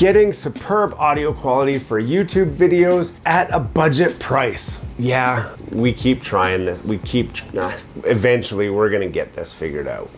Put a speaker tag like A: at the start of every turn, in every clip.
A: Getting superb audio quality for YouTube videos at a budget price. Yeah, we keep trying this. Eventually we're gonna get this figured out.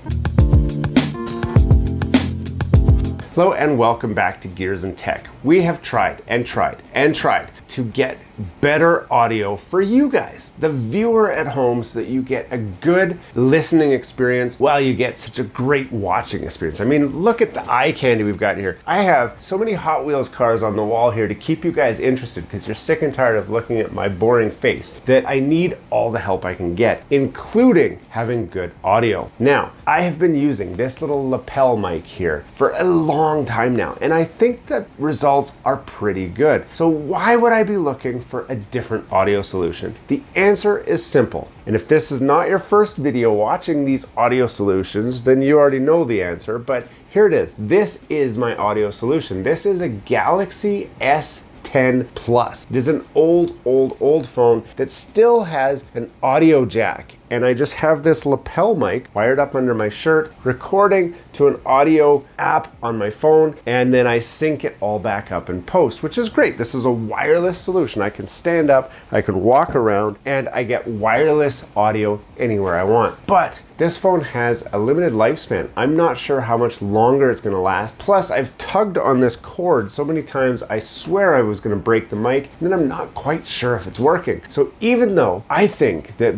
A: Hello and welcome back to Gears and Tech. We have tried and tried and tried to get better audio for you guys, the viewer at home, so that you get a good listening experience while you get such a great watching experience. I mean, look at the eye candy we've got here. I have so many Hot Wheels cars on the wall here to keep you guys interested because you're sick and tired of looking at my boring face, that I need all the help I can get, including having good audio. Now, I have been using this little lapel mic here for a long time now, and I think the results are pretty good. So why would I be looking for a different audio solution? The answer is simple. And if this is not your first video watching these audio solutions, then you already know the answer, but here it is. This is my audio solution. This is a Galaxy S10 Plus. It is an old phone that still has an audio jack. And I just have this lapel mic wired up under my shirt, recording to an audio app on my phone, and then I sync it all back up in post, which is great. This is a wireless solution. I can stand up, I can walk around, and I get wireless audio anywhere I want. But this phone has a limited lifespan. I'm not sure how much longer it's gonna last. Plus, I've tugged on this cord so many times, I swear I was gonna break the mic, and then I'm not quite sure if it's working. So even though I think that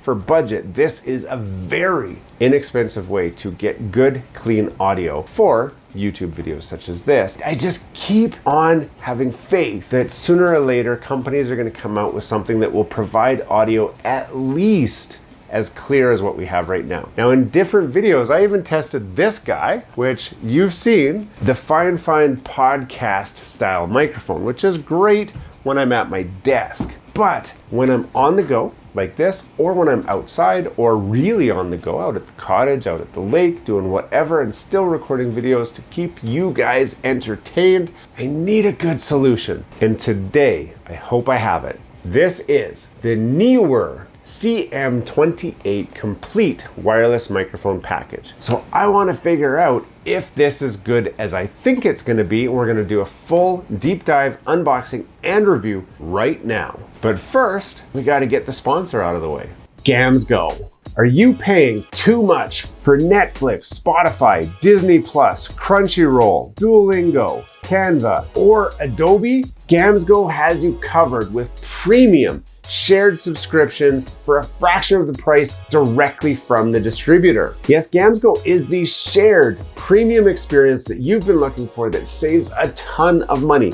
A: for budget, this is a very inexpensive way to get good, clean audio for YouTube videos such as this, I just keep on having faith that sooner or later companies are going to come out with something that will provide audio at least as clear as what we have right now. Now, in different videos, I even tested this guy, which you've seen, the Fine podcast style microphone, which is great when I'm at my desk. But when I'm on the go, like this, or when I'm outside, or really on the go, out at the cottage, out at the lake, doing whatever, and still recording videos to keep you guys entertained, I need a good solution. And today, I hope I have it. This is the Neewer CM28 complete wireless microphone package. So I want to figure out if this is good as I think it's going to be. We're going to do a full deep dive unboxing and review right now. But first, we got to get the sponsor out of the way. Gamsgo. Are you paying too much for Netflix, Spotify, Disney Plus, Crunchyroll, Duolingo, Canva, or Adobe? Gamsgo has you covered with premium shared subscriptions for a fraction of the price directly from the distributor. Yes, Gamsgo is the shared premium experience that you've been looking for that saves a ton of money.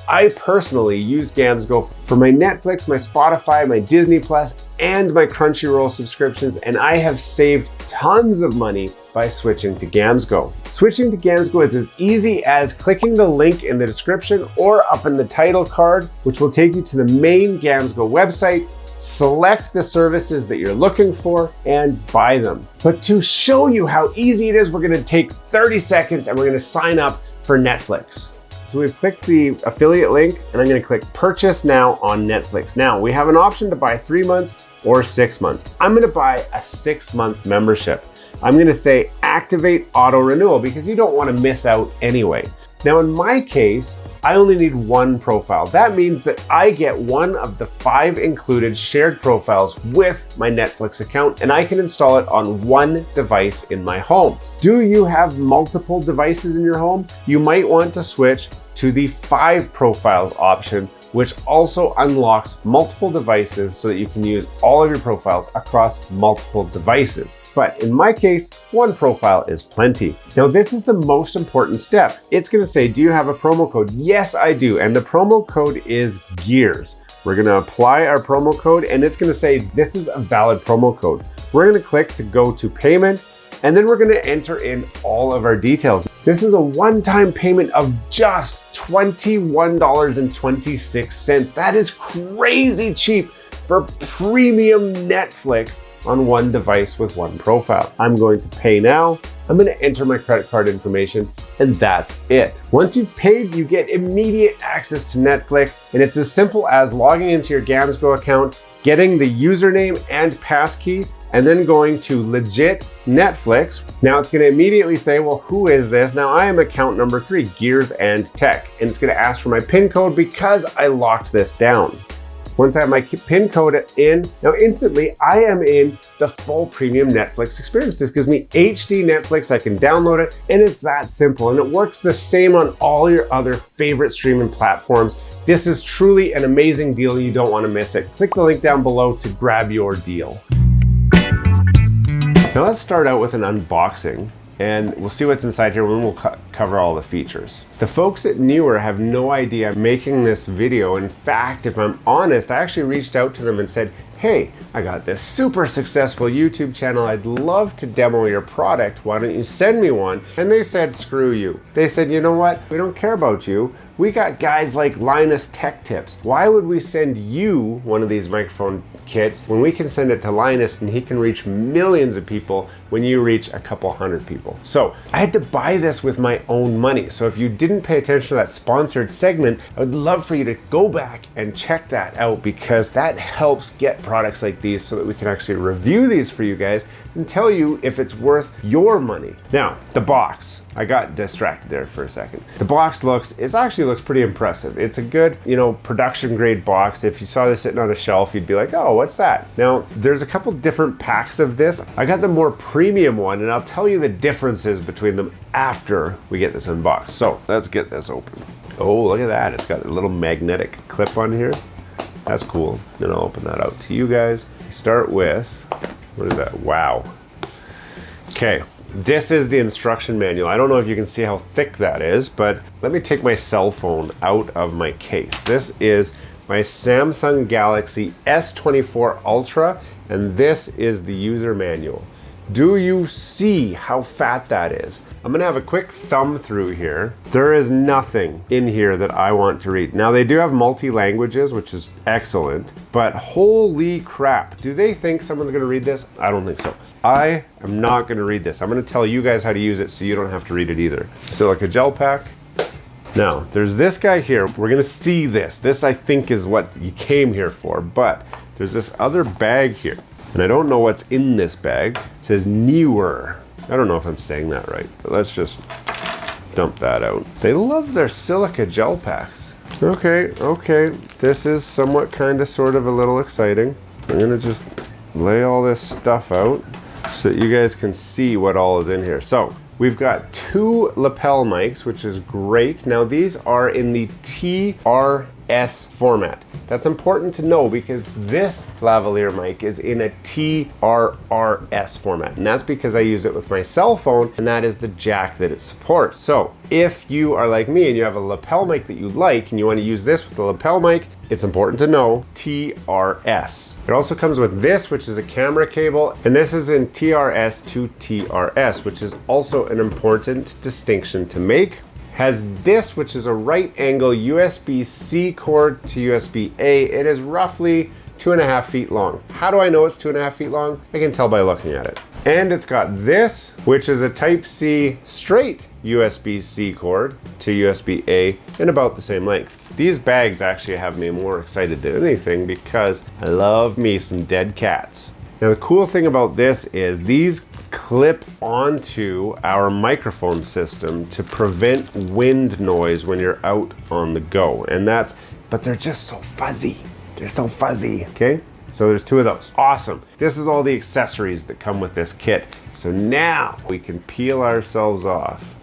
A: I personally use Gamsgo for my Netflix, my Spotify, my Disney Plus, and my Crunchyroll subscriptions, and I have saved tons of money by switching to Gamsgo. Switching to Gamsgo is as easy as clicking the link in the description or up in the title card, which will take you to the main Gamsgo website. Select the services that you're looking for and buy them. But to show you how easy it is, we're gonna take 30 seconds and we're gonna sign up for Netflix. So we've clicked the affiliate link and I'm gonna click purchase now on Netflix. Now we have an option to buy 3 months or 6 months. I'm gonna buy a 6-month membership. I'm gonna say activate auto renewal because you don't wanna miss out anyway. Now in my case, I only need one profile. That means that I get one of the 5 included shared profiles with my Netflix account, and I can install it on one device in my home. Do you have multiple devices in your home? You might want to switch to the 5 profiles option, which also unlocks multiple devices so that you can use all of your profiles across multiple devices. But in my case, one profile is plenty. Now, this is the most important step. It's gonna say, do you have a promo code? Yes, I do. And the promo code is GEARS. We're gonna apply our promo code and it's gonna say, this is a valid promo code. We're gonna click to go to payment, and then we're gonna enter in all of our details. This is a one-time payment of just $21.26. That is crazy cheap for premium Netflix on one device with one profile. I'm going to pay now. I'm gonna enter my credit card information, and that's it. Once you've paid, you get immediate access to Netflix, and it's as simple as logging into your Gamsgo account, getting the username and passkey, and then going to legit Netflix. Now it's going to immediately say, well, who is this? Now I am account number 3, Gears and Tech, and it's going to ask for my PIN code because I locked this down. Once I have my PIN code in, now instantly I am in the full premium Netflix experience. This gives me HD Netflix, I can download it, and it's that simple. And it works the same on all your other favorite streaming platforms. This is truly an amazing deal. You don't want to miss it. Click the link down below to grab your deal. Now let's start out with an unboxing, and we'll see what's inside here when we'll cover all the features. The folks at Neewer have no idea I'm making this video. In fact, if I'm honest, I actually reached out to them and said, hey, I got this super successful YouTube channel. I'd love to demo your product. Why don't you send me one? And they said, screw you. They said, you know what? We don't care about you. We got guys like Linus Tech Tips. Why would we send you one of these microphone kits when we can send it to Linus and he can reach millions of people when you reach a couple hundred people? So I had to buy this with my own money. So if you didn't pay attention to that sponsored segment, I would love for you to go back and check that out, because that helps get products like these so that we can actually review these for you guys and tell you if it's worth your money. Now, the box. I got distracted there for a second. The box actually looks pretty impressive. It's a good, production grade box. If you saw this sitting on a shelf, you'd be like, oh, what's that? Now, there's a couple different packs of this. I got the more premium one, and I'll tell you the differences between them after we get this unboxed. So let's get this open. Oh, look at that. It's got a little magnetic clip on here. That's cool. Then I'll open that out to you guys. Start with, what is that? Wow. Okay. This is the instruction manual. I don't know if you can see how thick that is, but let me take my cell phone out of my case. This is my Samsung Galaxy S24 Ultra, and this is the user manual. Do you see how fat that is? I'm gonna have a quick thumb through here. There is nothing in here that I want to read. Now they do have multi-languages, which is excellent, but holy crap. Do they think someone's gonna read this? I don't think so. I am not gonna read this. I'm gonna tell you guys how to use it so you don't have to read it either. Silica gel pack. Now, there's this guy here. We're gonna see this. This, I think, is what you came here for, but there's this other bag here. And I don't know what's in this bag. It says Neewer. I don't know if I'm saying that right, but let's just dump that out. They love their silica gel packs. Okay. This is somewhat kind of sort of a little exciting. I'm gonna just lay all this stuff out so that you guys can see what all is in here. So we've got 2 lapel mics, which is great. Now these are in the TRS format. That's important to know because this lavalier mic is in a TRRS format. And that's because I use it with my cell phone, and that is the jack that it supports. So if you are like me and you have a lapel mic that you like and you want to use this with a lapel mic, it's important to know TRS. It also comes with this, which is a camera cable, and this is in TRS to TRS, which is also an important distinction to make. Has this, which is a right angle USB-C cord to USB-A. It is roughly 2.5 feet long. How do I know it's 2.5 feet long? I can tell by looking at it. And it's got this, which is a Type-C straight USB-C cord to USB-A in about the same length. These bags actually have me more excited than anything because I love me some dead cats. Now the cool thing about this is these clip onto our microphone system to prevent wind noise when you're out on the go. But they're just so fuzzy. They're so fuzzy, okay? So there's 2 of those. Awesome. This is all the accessories that come with this kit. So now we can peel ourselves off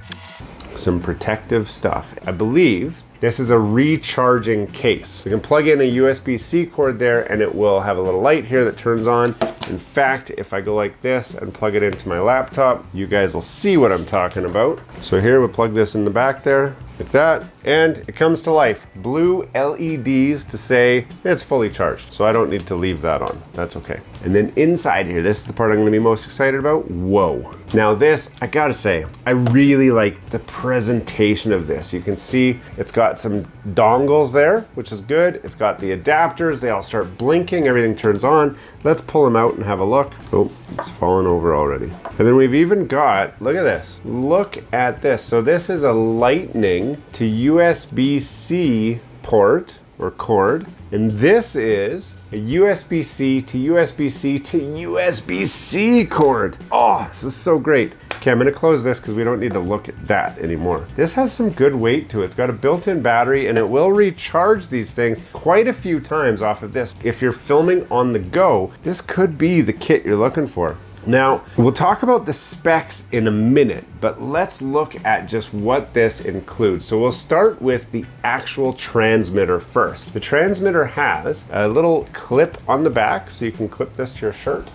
A: some protective stuff. I believe this is a recharging case. We can plug in a USB-C cord there and it will have a little light here that turns on. In fact, if I go like this and plug it into my laptop, you guys will see what I'm talking about. So here we'll plug this in the back there, like that, and it comes to life. Blue LEDs to say it's fully charged, so I don't need to leave that on. That's okay. And then inside here, this is the part I'm gonna be most excited about. Whoa. Now this, I gotta say, I really like the presentation of this. You can see it's got some dongles there, which is good. It's got the adapters, they all start blinking, everything turns on. Let's pull them out and have a look. Oh, it's fallen over already. And then we've even got, look at this. Look at this. So this is a lightning to USB-C port or cord. And this is a USB-C to USB-C to USB-C cord. Oh, this is so great. Okay, I'm gonna close this because we don't need to look at that anymore. This has some good weight to it. It's got a built-in battery and it will recharge these things quite a few times off of this. If you're filming on the go, this could be the kit you're looking for. Now, we'll talk about the specs in a minute, but let's look at just what this includes. So we'll start with the actual transmitter first. The transmitter has a little clip on the back, so you can clip this to your shirt,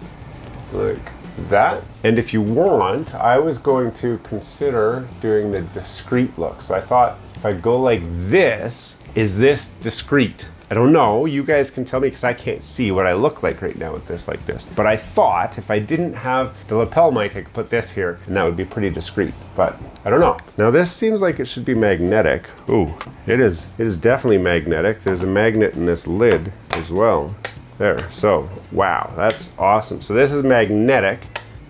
A: like that. And if you want, I was going to consider doing the discreet look. So I thought if I go like this, is this discreet? I don't know, you guys can tell me because I can't see what I look like right now with this like this. But I thought if I didn't have the lapel mic, I could put this here and that would be pretty discreet, but I don't know. Now this seems like it should be magnetic. Ooh, it is definitely magnetic. There's a magnet in this lid as well. There, so wow, that's awesome. So this is magnetic.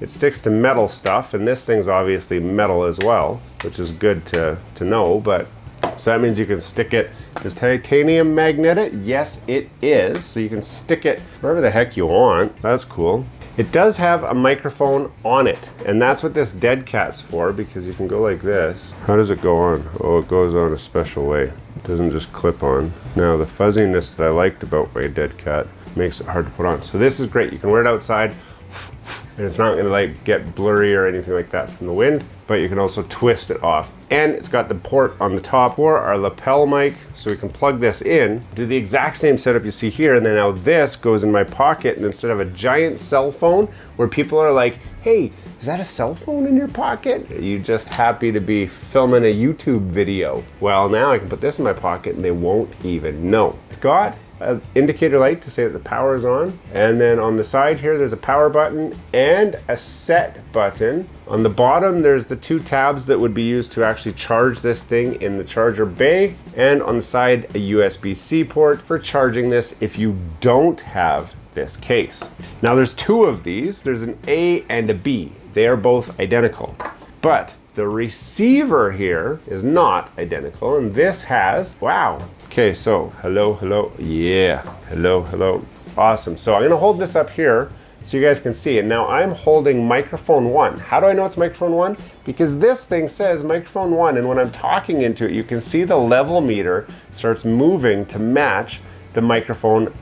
A: It sticks to metal stuff, and this thing's obviously metal as well, which is good to know, but so that means you can stick it. Is titanium magnetic? Yes, it is. So you can stick it wherever the heck you want. That's cool. It does have a microphone on it, and that's what this dead cat's for, because you can go like this. How does it go on? Oh, it goes on a special way. It doesn't just clip on. Now, the fuzziness that I liked about my dead cat makes it hard to put on. So this is great. You can wear it outside, and it's not gonna like get blurry or anything like that from the wind, but you can also twist it off. And it's got the port on the top for our lapel mic, so we can plug this in, do the exact same setup you see here, and then now this goes in my pocket, and instead of a giant cell phone where people are like, hey, is that a cell phone in your pocket? Are you just happy to be filming a YouTube video? Well, now I can put this in my pocket and they won't even know. It's got an indicator light to say that the power is on, and then on the side here there's a power button and a set button. On the bottom there's the two tabs that would be used to actually charge this thing in the charger bay, and on the side a USB-C port for charging this if you don't have this case. Now there's two of these. There's an A and a B. They are both identical, but the receiver here is not identical, and this has, wow. Okay, so hello, yeah, hello, awesome. So I'm gonna hold this up here so you guys can see it. Now I'm holding microphone 1. How do I know it's microphone 1? Because this thing says microphone 1, and when I'm talking into it, you can see the level meter starts moving to match the microphone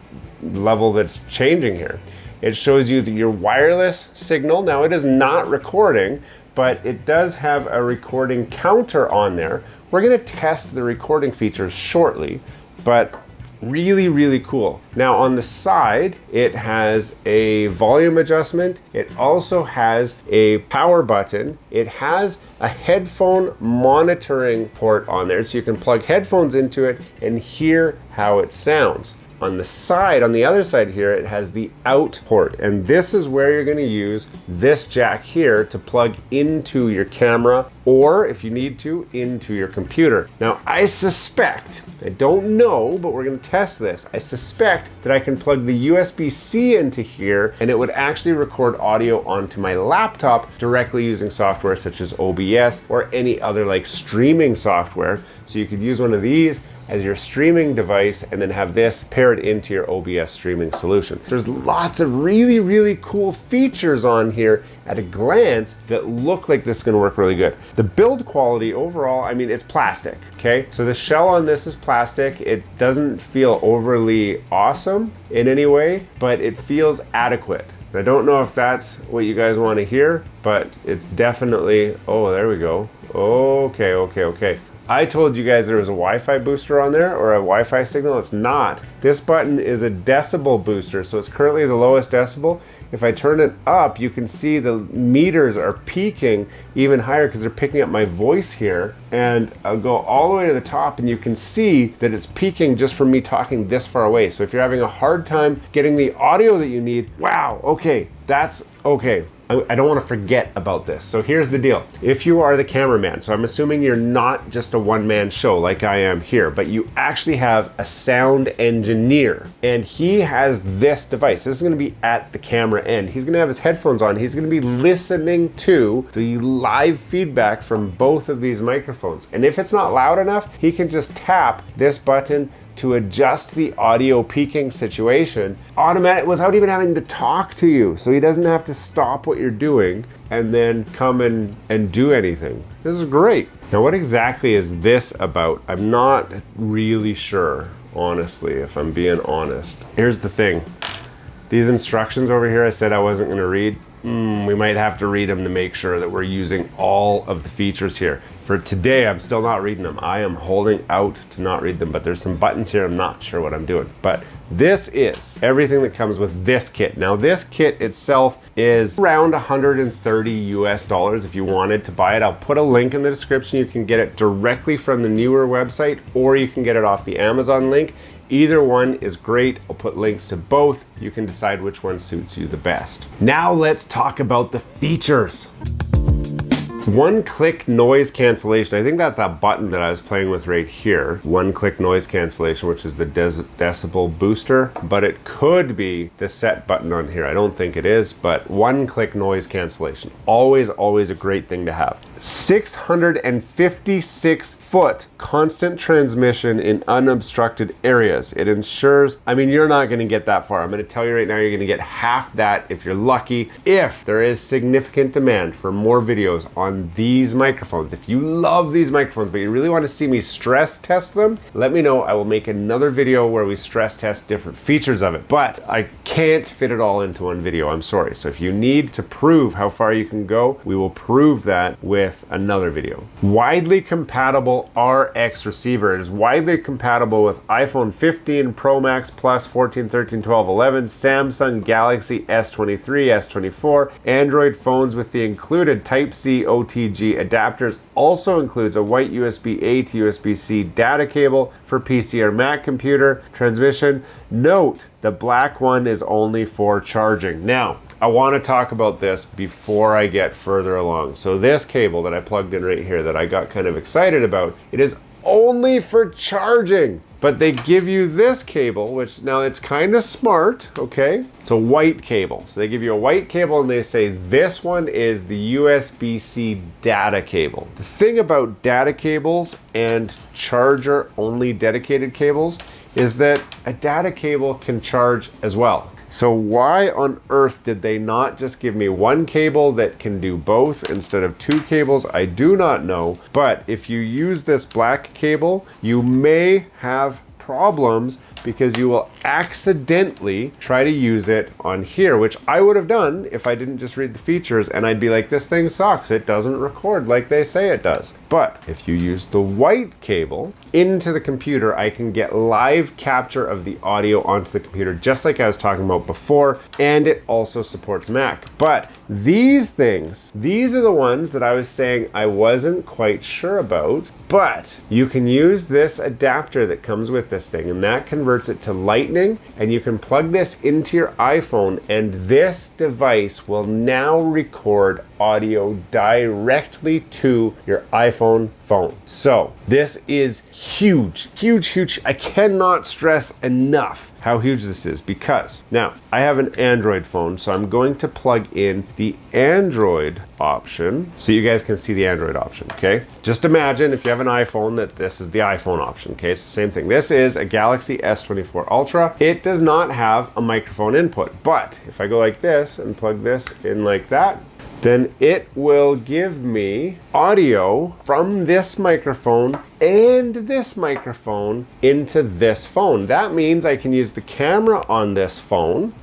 A: level that's changing here. It shows you that your wireless signal, now it is not recording, but it does have a recording counter on there. We're gonna test the recording features shortly, but really cool. Now on the side, it has a volume adjustment. It also has a power button. It has a headphone monitoring port on there, so you can plug headphones into it and hear how it sounds. On the side, on the other side here, it has the out port, and this is where you're going to use this jack here to plug into your camera, or if you need to, into your computer. Now I suspect, I don't know, but we're going to test this. I suspect that I can plug the USB-C into here and it would actually record audio onto my laptop directly using software such as OBS or any other like streaming software. So you could use one of these as your streaming device and then have this paired into your OBS streaming solution. There's lots of really cool features on here at a glance that look like this is gonna work really good. The build quality overall, I mean, it's plastic, okay? So the shell on this is plastic. It doesn't feel overly awesome in any way, but it feels adequate. I don't know if that's what you guys want to hear, but it's definitely, oh, there we go. Okay. I told you guys there was a Wi-Fi booster on there, or a Wi-Fi signal. It's not. This button is a decibel booster, so it's currently the lowest decibel. If I turn it up, you can see the meters are peaking even higher because they're picking up my voice here. And I'll go all the way to the top and you can see that it's peaking just from me talking this far away. So if you're having a hard time getting the audio that you need, wow, okay, that's okay. I don't want to forget about this. So here's the deal. If you are the cameraman, so I'm assuming you're not just a one-man show like I am here, but you actually have a sound engineer, and he has this device. This is going to be at the camera end. He's going to have his headphones on. He's going to be listening to the live feedback from both of these microphones. And if it's not loud enough, he can just tap this button, to adjust the audio peaking situation automatic without even having to talk to you. So he doesn't have to stop what you're doing and then come and do anything. This is great. Now, what exactly is this about? I'm not really sure, honestly, if I'm being honest. Here's the thing. These instructions over here, I said I wasn't gonna read. We might have to read them to make sure that we're using all of the features here. For today, I'm still not reading them. I am holding out to not read them, but there's some buttons here. I'm not sure what I'm doing, but this is everything that comes with this kit. Now, this kit itself is around 130 US dollars if you wanted to buy it. I'll put a link in the description. You can get it directly from the Neewer website, or you can get it off the Amazon link. Either one is great. I'll put links to both. You can decide which one suits you the best. Now let's talk about the features. One-click noise cancellation. I think that's that button that I was playing with right here. One-click noise cancellation, which is the decibel booster, but it could be the set button on here. I don't think it is, but one-click noise cancellation. Always, always a great thing to have. 656-foot constant transmission in unobstructed areas. It ensures, I mean, you're not gonna get that far. I'm gonna tell you right now, you're gonna get half that if you're lucky, if there is significant demand for more videos on these microphones. If you love these microphones, but you really want to see me stress test them, let me know. I will make another video where we stress test different features of it, but I can't fit it all into one video. I'm sorry. So if you need to prove how far you can go, we will prove that with another video. Widely compatible RX receiver. It is widely compatible with iPhone 15 Pro Max Plus, 14, 13, 12, 11, Samsung Galaxy S23, S24, Android phones with the included Type-C OTG adapters. Also includes a white USB-A to USB-C data cable for PC or Mac computer transmission. Note, the black one is only for charging. Now, I want to talk about this before I get further along. So this cable that I plugged in right here that I got kind of excited about, it is only for charging. But they give you this cable, which now it's kind of smart, okay? It's a white cable. So they give you a white cable and they say this one is the USB-C data cable. The thing about data cables and charger only dedicated cables is that a data cable can charge as well. So why on earth did they not just give me one cable that can do both instead of two cables? I do not know. But if you use this black cable, you may have problems because you will accidentally try to use it on here, which I would have done if I didn't just read the features, and I'd be like, this thing sucks. It doesn't record like they say it does. But if you use the white cable into the computer, I can get live capture of the audio onto the computer, just like I was talking about before, and it also supports Mac. But these things, these are the ones that I was saying I wasn't quite sure about, but you can use this adapter that comes with this thing, and that converts it to Lightning, and you can plug this into your iPhone, and this device will now record audio directly to your iPhone phone. So this is huge, huge, huge. I cannot stress enough how huge this is, because now I have an Android phone, so I'm going to plug in the Android option so you guys can see the Android option, okay? Just imagine if you have an iPhone that this is the iPhone option, okay? It's the same thing. This is a Galaxy S24 Ultra. It does not have a microphone input, but if I go like this and plug this in like that, then it will give me audio from this microphone and this microphone into this phone. That means I can use the camera on this phone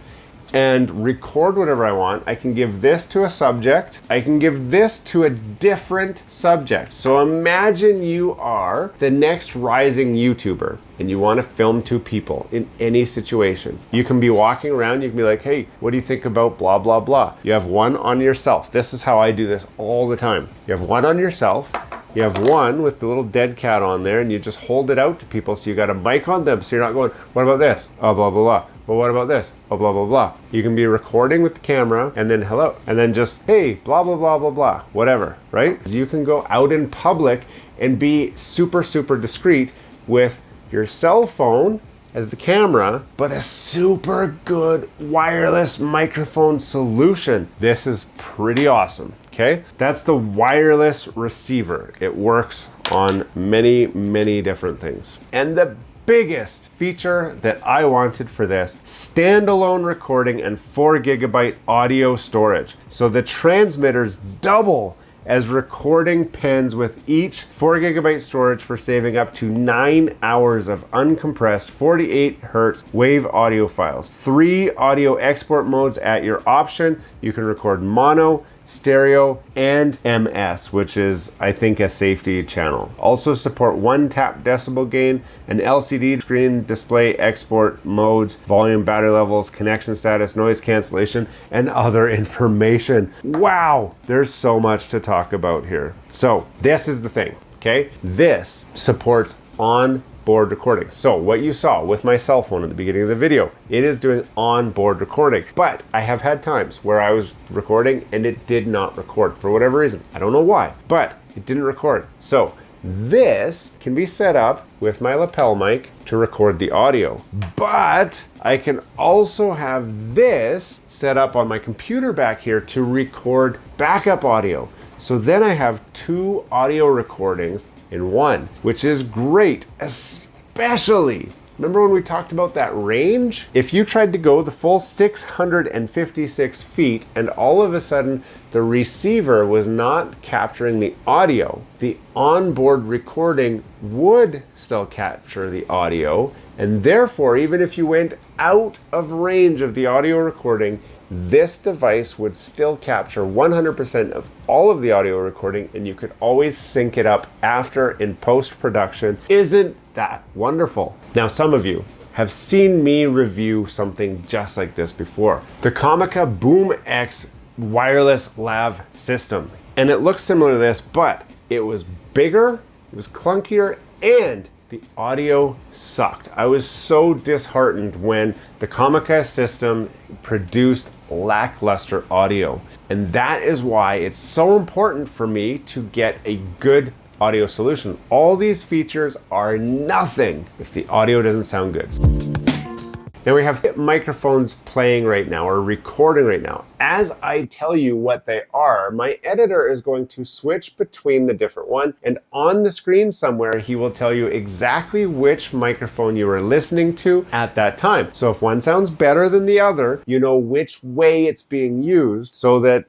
A: and record whatever I want. I can give this to a subject. I can give this to a different subject. So imagine you are the next rising YouTuber and you want to film two people in any situation. You can be walking around, you can be like, hey, what do you think about blah, blah, blah? You have one on yourself. This is how I do this all the time. You have one on yourself. You have one with the little dead cat on there, and you just hold it out to people, so you got a mic on them, so you're not going, what about this? Oh, blah, blah, blah. Well, what about this? Oh, blah, blah, blah. You can be recording with the camera, and then hello, and then just, hey, blah, blah, blah, blah, blah, whatever, right? You can go out in public and be super, super discreet with your cell phone as the camera, but a super good wireless microphone solution. This is pretty awesome, okay? That's the wireless receiver. It works on many, many different things. And the biggest feature that I wanted for this: standalone recording and 4 GB audio storage. So the transmitters double as recording pens with each 4 GB storage for saving up to 9 hours of uncompressed 48 Hz wave audio files. 3 audio export modes at your option. You can record mono, stereo, and MS, which is, I think, a safety channel. Also support 1 tap decibel gain, an LCD screen display export modes, volume, battery levels, connection status, noise cancellation, and other information. Wow, there's so much to talk about here. So this is the thing, okay? This supports onboard recording. So what you saw with my cell phone at the beginning of the video, it is doing onboard recording. But I have had times where I was recording and it did not record for whatever reason. I don't know why, but it didn't record. So this can be set up with my lapel mic to record the audio. But I can also have this set up on my computer back here to record backup audio. So then I have 2 audio recordings in one, which is great, especially, remember when we talked about that range? If you tried to go the full 656 feet and all of a sudden the receiver was not capturing the audio, the onboard recording would still capture the audio, and therefore, even if you went out of range of the audio recording, this device would still capture 100% of all of the audio recording, and you could always sync it up after in post-production. Isn't that wonderful? Now, some of you have seen me review something just like this before. The Comica Boom X wireless lav system. And it looks similar to this, but it was bigger, it was clunkier, and the audio sucked. I was so disheartened when the Comica system produced lackluster audio. And that is why it's so important for me to get a good audio solution. All these features are nothing if the audio doesn't sound good. Now we have microphones playing right now or recording right now. As I tell you what they are, my editor is going to switch between the different one, and on the screen somewhere he will tell you exactly which microphone you are listening to at that time. So if one sounds better than the other, you know which way it's being used so that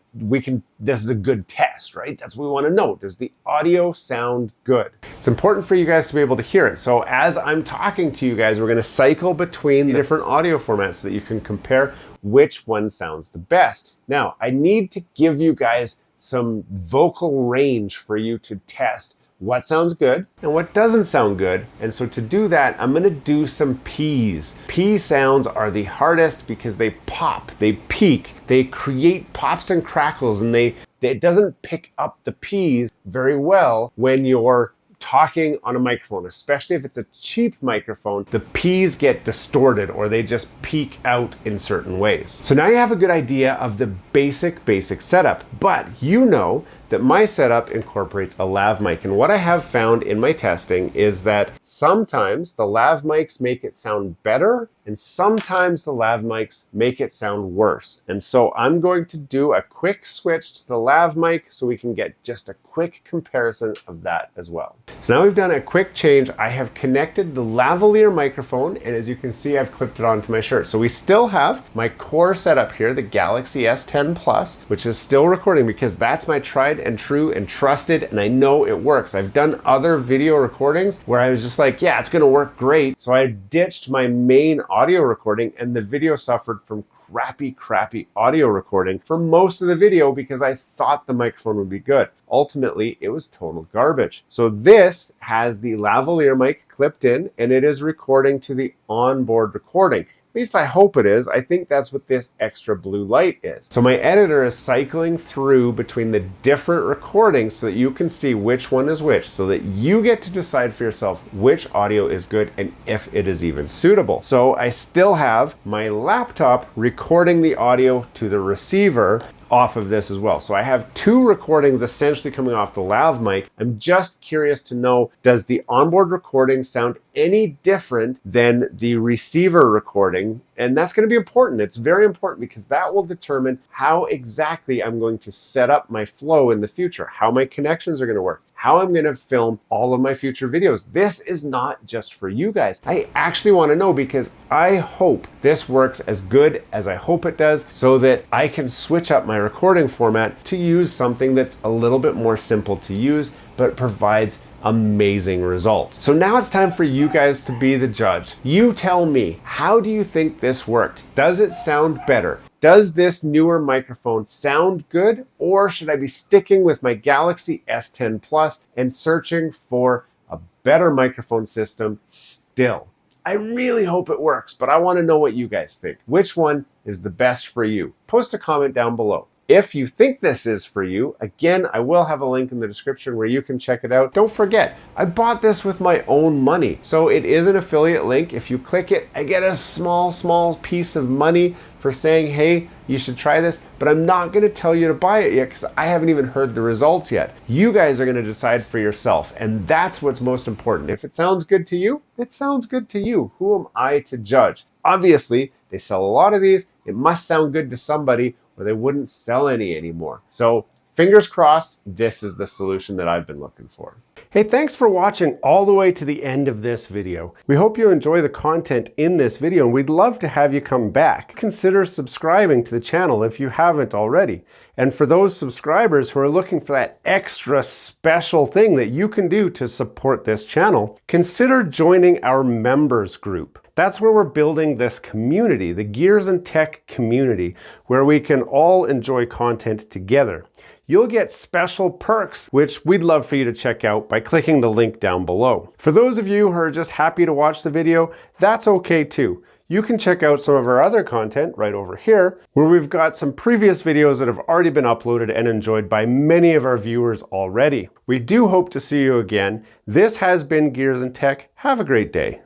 A: this is a good test, right? That's what we want to know. Does the audio sound good? It's important for you guys to be able to hear it. So as I'm talking to you guys, we're going to cycle between the different audio formats so that you can compare which one sounds the best. Now, I need to give you guys some vocal range for you to test what sounds good and what doesn't sound good. And so to do that, I'm gonna do some P's. P sounds are the hardest because they pop, they peak, they create pops and crackles, and it doesn't pick up the P's very well when you're talking on a microphone, especially if it's a cheap microphone. The P's get distorted or they just peak out in certain ways. So now you have a good idea of the basic setup, but you know that my setup incorporates a lav mic. And what I have found in my testing is that sometimes the lav mics make it sound better and sometimes the lav mics make it sound worse. And so I'm going to do a quick switch to the lav mic so we can get just a quick comparison of that as well. So now we've done a quick change. I have connected the lavalier microphone, and as you can see, I've clipped it onto my shirt. So we still have my core setup here, the Galaxy S10 Plus, which is still recording because that's my tried and true and trusted, and I know it works. I've done other video recordings where I was just like, yeah, it's gonna work great. So I ditched my main audio recording and the video suffered from crappy audio recording for most of the video because I thought the microphone would be good. Ultimately, it was total garbage. So this has the lavalier mic clipped in and it is recording to the onboard recording. At least I hope it is. I think that's what this extra blue light is. So my editor is cycling through between the different recordings so that you can see which one is which, so that you get to decide for yourself which audio is good and if it is even suitable. So I still have my laptop recording the audio to the receiver off of this as well. So I have 2 recordings essentially coming off the lav mic. I'm just curious to know, does the onboard recording sound any different than the receiver recording? And that's going to be important. It's very important because that will determine how exactly I'm going to set up my flow in the future, how my connections are going to work, how I'm gonna film all of my future videos. This is not just for you guys. I actually wanna know because I hope this works as good as I hope it does so that I can switch up my recording format to use something that's a little bit more simple to use, but provides amazing results. So now it's time for you guys to be the judge. You tell me, how do you think this worked? Does it sound better? Does this newer microphone sound good? Or should I be sticking with my Galaxy S10 Plus and searching for a better microphone system still? I really hope it works, but I want to know what you guys think. Which one is the best for you? Post a comment down below. If you think this is for you, again, I will have a link in the description where you can check it out. Don't forget, I bought this with my own money. So it is an affiliate link. If you click it, I get a small piece of money for saying, hey, you should try this, but I'm not gonna tell you to buy it yet because I haven't even heard the results yet. You guys are gonna decide for yourself, and that's what's most important. If it sounds good to you, it sounds good to you. Who am I to judge? Obviously, they sell a lot of these. It must sound good to somebody, or they wouldn't sell any anymore. So fingers crossed, this is the solution that I've been looking for. Hey, thanks for watching all the way to the end of this video. We hope you enjoy the content in this video, and we'd love to have you come back. Consider subscribing to the channel if you haven't already. And for those subscribers who are looking for that extra special thing that you can do to support this channel, consider joining our members group. That's where we're building this community, the Gears and Tech community, where we can all enjoy content together. You'll get special perks, which we'd love for you to check out by clicking the link down below. For those of you who are just happy to watch the video, that's okay too. You can check out some of our other content right over here, where we've got some previous videos that have already been uploaded and enjoyed by many of our viewers already. We do hope to see you again. This has been Gears and Tech. Have a great day.